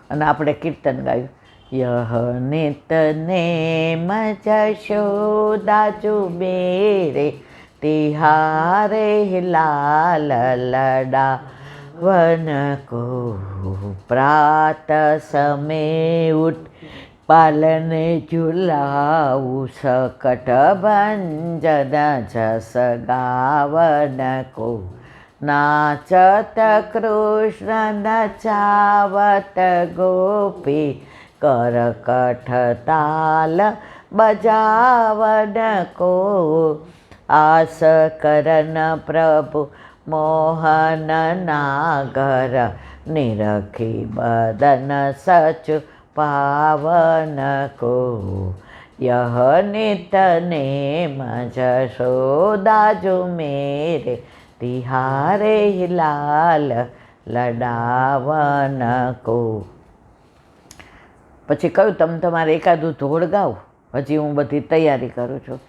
અને આપણે કીર્તન ગાયું, યહ નિતનેમ જશોદા જુબેરે તિહારે લાલ લડાવન કો, પ્રાત સમે ઉઠ પાલને ઝુલાવું સકટ ભંજન જસ ગાવન કો, નાચત કૃષ્ણ નચાવત ગોપી કરકઠ તાલ બજાવન કો, આસ કરન પ્રભુ મોહન નાગર નિરખી બદન સચ પાવન કો, યહ નિત નેમ જશોદા જો મેરે તિહારે લાલ લડાવન કો. પછી કહ્યું તમે તમારે એકાદું ધોળ ગાઓ, હજી હું બધી તૈયારી કરું છું.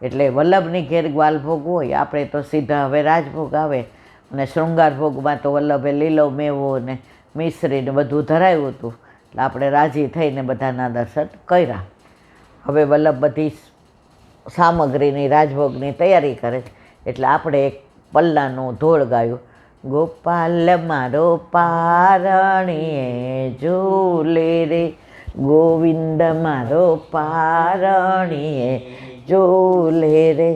એટલે વલ્લભની ઘેર ગ્વાલભોગ હોય, આપણે તો સીધા હવે રાજભોગ આવે, અને શૃંગાર ભોગમાં તો વલ્લભે લીલો મેવો ને મિશ્રીને બધું ધરાવ્યું હતું. એટલે આપણે રાજી થઈને બધાના દર્શન કર્યા. હવે વલ્લભ બધી સામગ્રીની રાજભોગની તૈયારી કરે છે. એટલે આપણે એક પલ્લાનું ધોળ ગાયું, ગોપાલ મારો પારણીએ ઝૂલે રે, ગોવિંદ મારો પારણીએ ઝૂલે રે,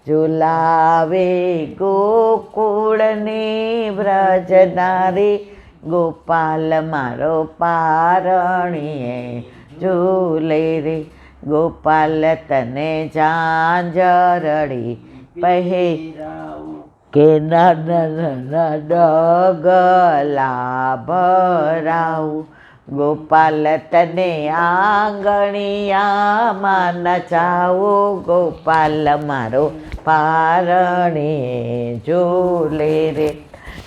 ઝુલાવે ગોકુળની વ્રજનારી, ગોપાલ મારો પારણીએ ઝૂલે રે, ગોપાલ તને ઝાંઝરડી પહેરાવું કે ડગલા ભરાવું, ગોપાલ તને આંગણિયામાં નચાવું, ગોપાલ મારો પારણીએ ઝૂલે રે,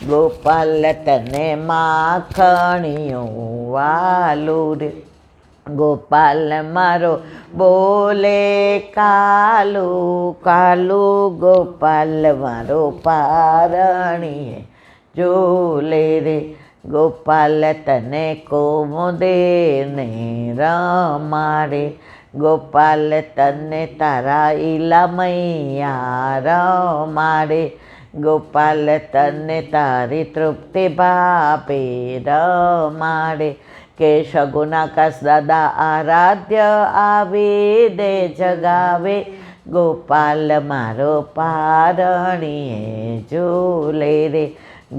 ગોપાલ તને માખણીયું વાલું રે, ગોપાલ મારો બોલે કાલું કાલું, ગોપાલ મારો પારણીએ ઝૂલે રે, ગોપાલ તને કોમુદે ને રમાડે, ગોપાલ તને તારા ઈલામૈયા રમાડે, ગોપાલ તને તારી તૃપ્તિ ભાપે રમાડે, કે સગુનાકાશ દાદા આરાધ્ય આવી દે જગાવે, ગોપાલ મારો પારણીએ ઝૂલે રે,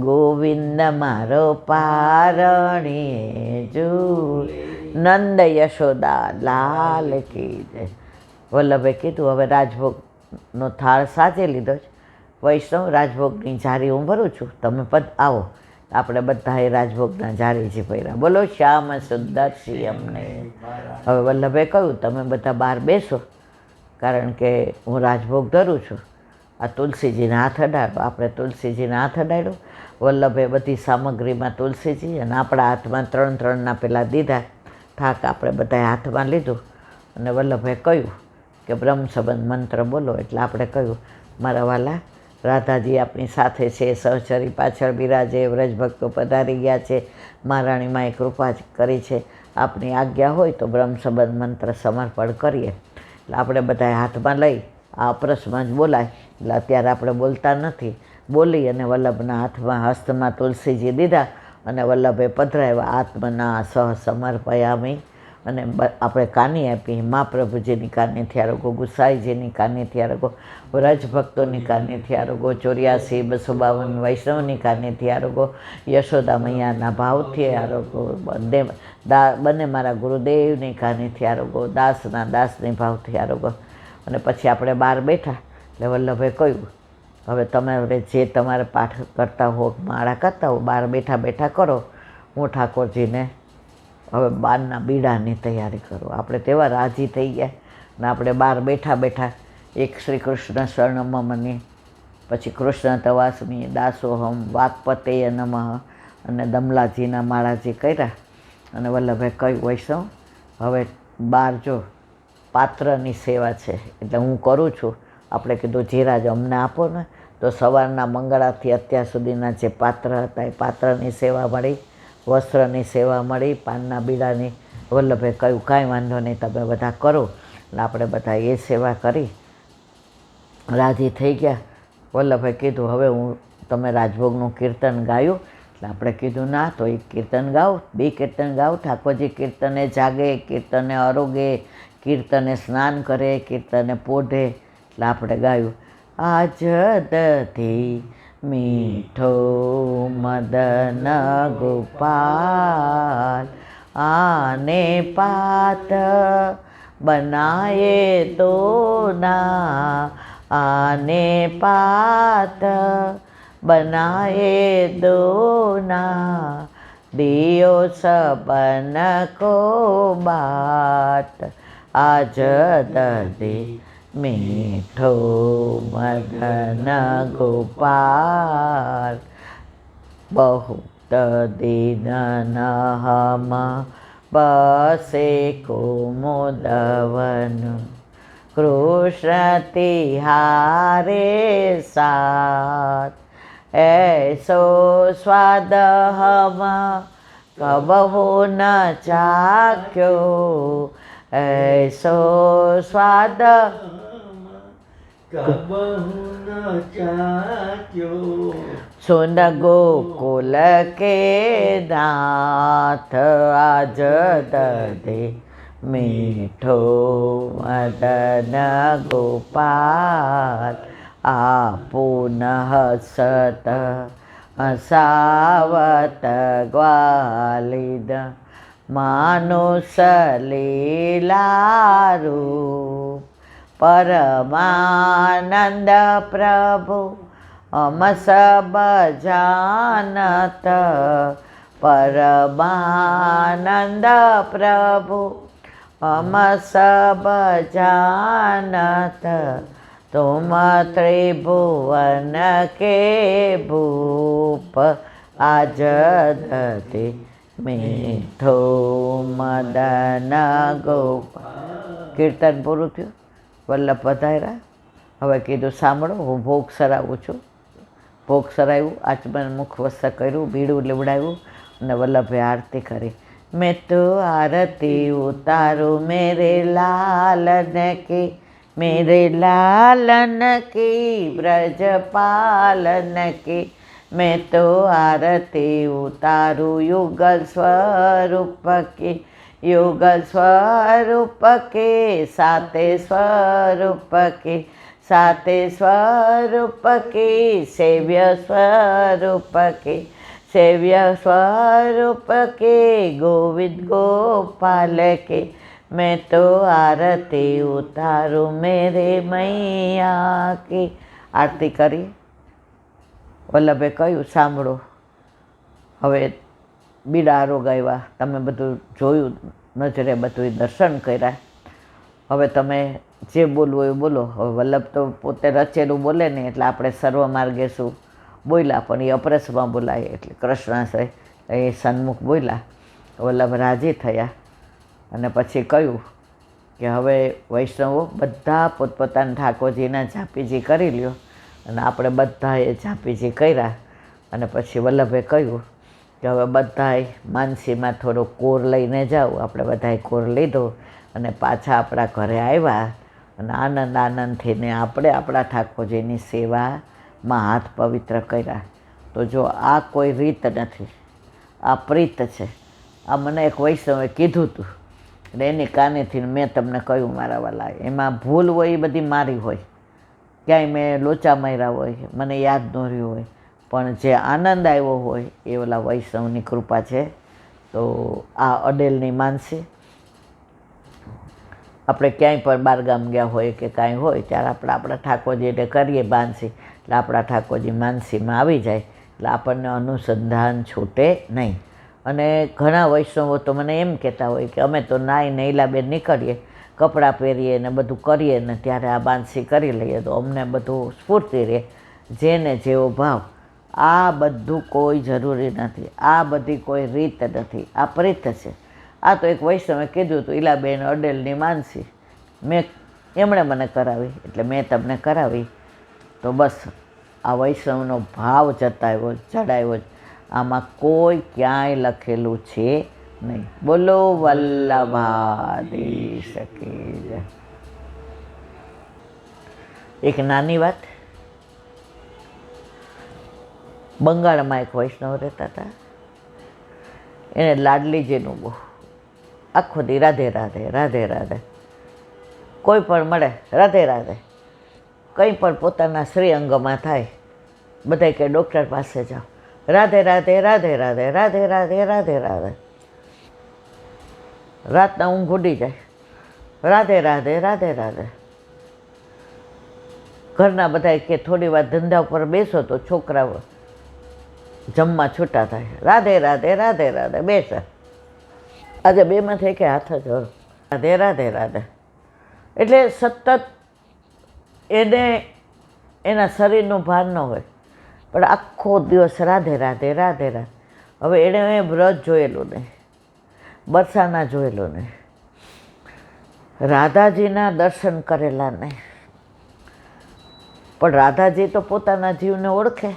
ગોવિંદ મારો પારણીએ ઝૂલે. નંદ યશોદા લાલ કી જય. વલ્લભે કીધું હવે રાજભોગનો થાળ સાચી લીધો છે, વૈષ્ણવ રાજભોગની જારી હું ભરું છું, તમે આવો. આપણે બધાએ રાજભોગના જારી ભર્યા. બોલો શ્યામ સુંદર શ્રીયમને. હવે વલ્લભે કહ્યું તમે બધા બહાર બેસો, કારણ કે હું રાજભોગ ધરું છું. આ તુલસીજીને હાથ અડાડો. આપણે તુલસીજીને હાથ અડાડ્યો. વલ્લભે બધી સામગ્રીમાં તુલસીજી અને આપણા હાથમાં 3 પેલા દીધા થાક આપણે બધાએ હાથમાં લીધું. અને વલ્લભે કહ્યું કે બ્રહ્મ સંબંધ મંત્ર બોલો. એટલે આપણે કહ્યું મારા વાલા રાધાજી આપણી સાથે છે, સહચરી પાછળ બિરાજે, વ્રજભક્તો પધારી ગયા છે, મહારાણીમાએ કૃપા કરી છે, આપની આજ્ઞા હોય તો બ્રહ્મ સંબંધ મંત્ર સમર્પણ કરીએ. એટલે આપણે બધાએ હાથમાં લઈ આ અપરસમાં જ બોલાય. એટલે અત્યારે આપણે બોલતા નથી. બોલી અને વલ્લભના હાથમાં હસ્તમાં તુલસીજી દીધા અને વલ્લભે પધરાવ્યા. આત્મના સહ સમર્પયામી. અને આપણે કાની આપી. મહાપ્રભુજીની કાનેથી આરોગો, ગુસાઈજીની કાનેથી આરોગો, વ્રજભક્તોની કાનેથી આરોગો, 84 252 વૈષ્ણવની કાનેથી આરોગો, યશોદા મૈયાના ભાવથી આરોગો, બંને મારા ગુરુદેવની કાનેથી આરોગો, દાસના દાસની ભાવથી આરોગો. અને પછી આપણે બહાર બેઠા. એટલે વલ્લભે કહ્યું હવે તમે જે તમારે પાઠ કરતા હો, માળા કરતા હો, બહાર બેઠા બેઠા કરો. હું ઠાકોરજીને હવે બારના બીડાની તૈયારી કરો. આપણે તેવા રાજી થઈ ગયા. ને આપણે બહાર બેઠા બેઠા એક શ્રી કૃષ્ણ શરણમની, પછી કૃષ્ણ તવાસ્મી, દાસોહમ, વાક્પતેય નમઃ અને દમલાજીના માળાજી કર્યા. અને વલ્લભે કહ્યું વૈષ્ણવ હવે બહાર જો પાત્રની સેવા છે એટલે હું કરું છું. આપણે કીધું જીરાજ અમને આપો ને. તો સવારના મંગળાથી અત્યાર સુધીના જે પાત્ર હતા એ પાત્રની સેવા મળી. વસ્ત્રની સેવા મળી, પાનના બીડાની. વલ્લભે કહ્યું કાંઈ વાંધો નહીં, તમે બધા કરો. એટલે આપણે બધા એ સેવા કરી રાજી થઈ ગયા. વલ્લભે કીધું હવે તમે રાજભોગનું કીર્તન ગાયું. એટલે આપણે કીધું ના, તો એક કીર્તન ગાઓ, 2 કીર્તન ગાઓ. ઠાકોરજી કીર્તને જાગે, કીર્તને આરોગે, કીર્તને સ્નાન કરે, કીર્તને પોઢે. એટલે આપણે ગાયું આજ દધી મીઠો મદન ગોપાલ, આને પાત બનાયે તો ના, આને પાત बनाए दो ना, दियो सबन को बात, आज दधी मीठो मदन गोपाल, बहुत दिन हम बसे कुमुदवन, कृष्ण तिहारे साथ, ऐसो स्वाद हम कबहु न चाख्यो, ऐसो स्वाद कबहु न चाख्यो, सुन गोकुल के नाथ, आज दधी मीठो मदन गोपाल, आपुन हसत हसावत ग्वालिद, मानुष लीलारूप, परमानंद प्रभु हम सब जानत, परमानंद प्रभु हम सब जानत, तुम त्रिभुवन के भूप, आज दधी मीठो मदन गोपाल. કીર્તન પૂરું થયું. વલ્લભ પધાર્યા. હવે કીધું સાંભળો, હું ભોગ સરાવું છું. ભોગ સરાવ્યું, આચમન મુખ વસ્ત્ર કર્યું, બીડું લીવડાવ્યું અને વલ્લભે આરતી કરી. મેં તો આરતી ઉતારું મેરે લાલન કી, मेरे लालन की ब्रजपालन की, मैं तो आरती उतारूं युगल स्वरूप की, युगल स्वरूप के साते स्वरूप के, साते स्वरूप के सेव्य स्वरूप के, सेव्य स्वरूप के गोविंद गोपाल के, मैं तो आरती उतारूं मेरे मैया की. આરતી કરી. વલ્લભે કહ્યું સાંભળો, હવે બીડા આરોગ આવ્યા, તમે બધું જોયું, નજરે બધું દર્શન કર્યા, હવે તમે જે બોલવું એ બોલો. હવે વલ્લભ તો પોતે રચેલું બોલે નહીં, એટલે આપણે સર્વ માર્ગે શું બોલ્યા, પણ એ અપરસમાં બોલાય, એટલે કૃષ્ણાશ્રય એ સન્મુખ બોલ્યા. વલ્લભ રાજી થયા અને પછી કહ્યું કે હવે વૈષ્ણવો બધા પોતપોતાના ઠાકોરજીના ઝાપીજી કરી લ્યો. અને આપણે બધાએ ઝાપીજી કર્યા. અને પછી વલ્લભે કહ્યું કે હવે બધાએ માનસીમાં થોડો કોર લઈને જાઓ. આપણે બધાએ કોર લીધો અને પાછા આપણા ઘરે આવ્યા અને આનંદ આનંદથી ને આપણે આપણા ઠાકોરજીની સેવામાં હાથ પવિત્ર કર્યા. તો જો આ કોઈ રીત નથી, આ પ્રીત છે. આ મને એક વૈષ્ણવે કીધું હતું, એટલે એની કાનેથી મેં તમને કહ્યું મારા વાલા. એમાં ભૂલ હોય એ બધી મારી હોય, ક્યાંય મેં લોચા માર્યા હોય, મને યાદ ન રહ્યું હોય, પણ જે આનંદ આવ્યો હોય એ ઓલા વૈષ્ણવની કૃપા છે. તો આ અડેલની માનસી આપણે ક્યાંય પણ બહારગામ ગયા હોય કે કાંઈ હોય ત્યારે આપણે આપણા ઠાકોરજીને કરીએ માનસી, એટલે આપણા ઠાકોરજી માનસીમાં આવી જાય, એટલે આપણને અનુસંધાન છૂટે નહીં. અને ઘણા વૈષ્ણવો તો મને એમ કહેતા હોય કે અમે તો નાઈ નૈલાબેન નીકળીએ, કપડાં પહેરીએ ને બધું કરીએ ને ત્યારે આ માનસી કરી લઈએ તો અમને બધું સ્ફૂર્તિ રહે. જેને જેવો ભાવ. આ બધું કોઈ જરૂરી નથી, આ બધી કોઈ રીત નથી, આ પ્રીત છે. આ તો એક વૈષ્ણવે કીધું હતું, ઈલાબેન અડેલની માનસી, એમણે મને કરાવી એટલે મેં તમને કરાવી. તો બસ આ વૈષ્ણવનો ભાવ જતાવ્યો, ચડાવ્યો. આમાં કોઈ ક્યાંય લખેલું છે નહીં. બોલો વલ્લભાધીશ કી જય. એક નાની વાત, બંગાળમાં એક વૈષ્ણવ રહેતા હતા. એને લાડલીજીનું બહુ આખો દી રાધે રાધે રાધે રાધે, કોઈ પણ મળે રાધે રાધે, કંઈ પણ પોતાના શ્રીઅંગમાં થાય બધા કે ડૉક્ટર પાસે જાઓ, રાધે રાધે રાધે રાધે રાધે રાધે રાધે રાધે. રાતના ઊંઘ ઉડી જાય, રાધે રાધે રાધે રાધે. ઘરના બધા કે થોડી વાર ધંધા ઉપર બેસો તો છોકરાઓ જમવા છૂટા થાય, રાધે રાધે રાધે રાધે બેસે. આજે બેમાંથી કે હાથ જ હરો, રાધે રાધે રાધે. એટલે સતત એને એના શરીરનું ભાર ન હોય, પણ આખો દિવસ રાધે રાધે રાધે રાધે. હવે એણે વ્રત જોયેલું નહીં, બરસાના જોયેલું નહીં, રાધાજીના દર્શન કરેલા નહીં. પણ રાધાજી તો પોતાના જીવને ઓળખે.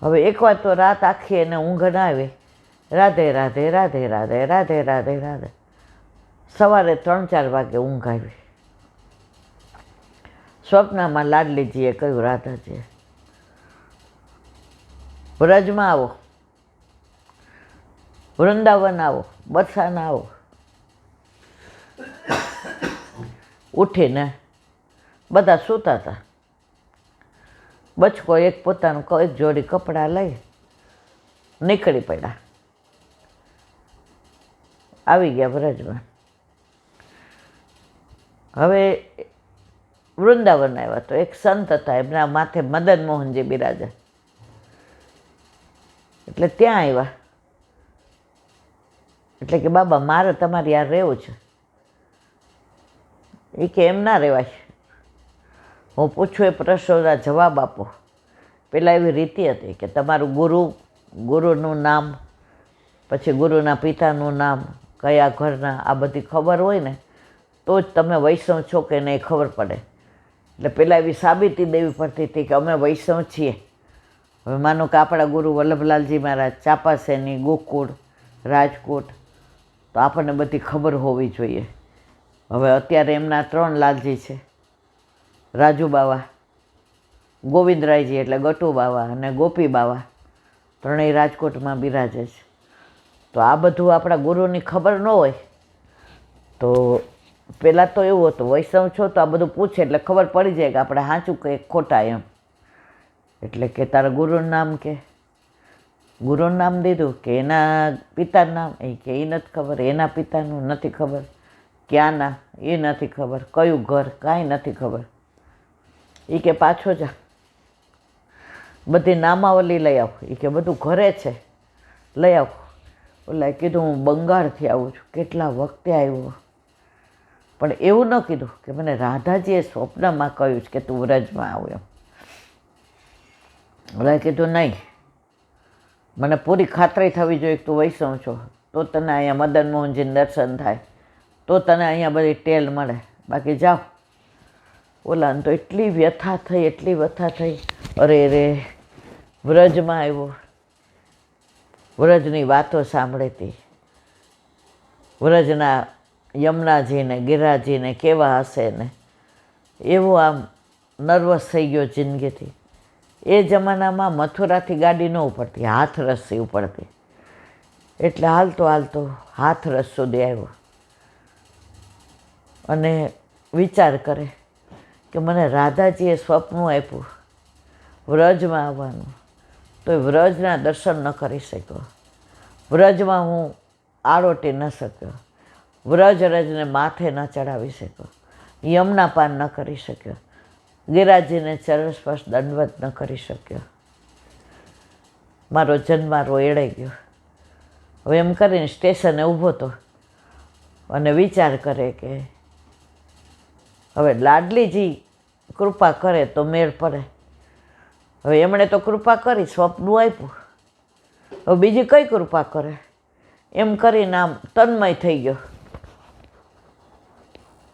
હવે એકવાર તો રાત આખી એને ઊંઘ ના આવી, રાધે રાધે રાધે રાધે રાધે રાધે રાધે. સવારે 3-4 વાગે ઊંઘ આવી. સ્વપ્નમાં લાડલીજીએ કહ્યું, રાધાજીએ વ્રજમાં આવો, વૃંદાવન આવો, બરસાના આવો. ઉઠીને બધા સૂતા હતા. બચકો એક પોતાનું એક જોડી કપડાં લઈ નીકળી પડ્યા, આવી ગયા વ્રજમાં. હવે વૃંદાવન આવ્યા તો એક સંત હતા, એમના માથે મદન મોહનજી બિરાજે. એટલે ત્યાં આવ્યા. એટલે કે બાબા મારે તમારી યાર રહેવું છે. એ કે એમ ના રહેવાય, હું પૂછું એ પ્રશ્નોના જવાબ આપો. પહેલાં એવી રીતિ હતી કે તમારું ગુરુનું નામ, પછી ગુરુના પિતાનું નામ, કયા ઘરના, આ બધી ખબર હોય ને તો જ તમે વૈષ્ણવ છો કે નહીં ખબર પડે. એટલે પહેલાં એવી સાબિતી દેવી પડતી હતી કે અમે વૈષ્ણવ છીએ. હવે માનો કે આપણા ગુરુ વલ્લભલાલજી મહારાજ ચાપાસેની, ગોકુળ, રાજકોટ, તો આપણને બધી ખબર હોવી જોઈએ. હવે અત્યારે એમના 3 લાલજી છે, રાજુ બાવા, ગોવિંદરાયજી એટલે ગટુ બાવા અને ગોપી બાવા, ત્રણેય રાજકોટમાં બિરાજે છે. તો આ બધું આપણા ગુરુની ખબર ન હોય તો પહેલાં તો એવું હતું, વૈષ્ણવ છો તો આ બધું પૂછે એટલે ખબર પડી જાય કે આપણે સાચું કે ખોટા એમ. એટલે કે તારા ગુરુનું નામ કે, ગુરુનું નામ દીધું કે એના પિતાનું નામ, એ કે એ નથી ખબર, એના પિતાનું નથી ખબર, ક્યાંના એ નથી ખબર, કયું ઘર કાંઈ નથી ખબર. એ કે પાછો જા, બધી નામાવલી લઈ આવ. એ કે બધું ઘરે છે, લઈ આવ. ઓલા કીધું હું બંગાળથી આવું છું, કેટલા વખતે આવ્યો. પણ એવું ન કીધું કે મને રાધાજીએ સ્વપ્નમાં કહ્યું છે કે તું વ્રજમાં આવ એમ. ઓલાએ કીધું નહીં, મને પૂરી ખાતરી થવી જોઈએ કે તું વૈષ્ણવ છો, તો તને અહીંયા મદન મોહનજીને દર્શન થાય, તો તને અહીંયા બધી ટેલ મળે, બાકી જાઓ. ઓલાને તો એટલી વ્યથા થઈ, એટલી વ્યથા થઈ. અરે રે, વ્રજમાં આવ્યો, વ્રજની વાતો સાંભળી હતી, વ્રજના યમુનાજીને ગિરિરાજજીને કેવા હશે ને, એવો આમ નર્વસ થઈ ગયો જિંદગીથી. એ જમાનામાં મથુરાથી ગાડી ન ઉપડતી, હાથરસથી ઉપડતી. એટલે હાલતો હાલતો હાથરસ સુધી આવ્યો અને વિચાર કરે કે મને રાધાજીએ સ્વપ્નું આપ્યું વ્રજમાં આવવાનું, તો એ વ્રજના દર્શન ન કરી શક્યો. વ્રજમાં હું આળોટી ન શક્યો, વ્રજને માથે ન ચડાવી શક્યો, યમુના પાન ન કરી શક્યો, ગિરિરાજજીને ચરણ સ્પર્શ દંડવત ન કરી શક્યો. મારો જન્મારો એળાઈ ગયો. હવે એમ કરીને સ્ટેશને ઊભો હતો અને વિચાર કરે કે હવે લાડલીજી કૃપા કરે તો મેળ પડે. હવે એમણે તો કૃપા કરી, સ્વપ્નું આપ્યું, હવે બીજી કઈ કૃપા કરે. એમ કરીને આમ તન્મય થઈ ગયો.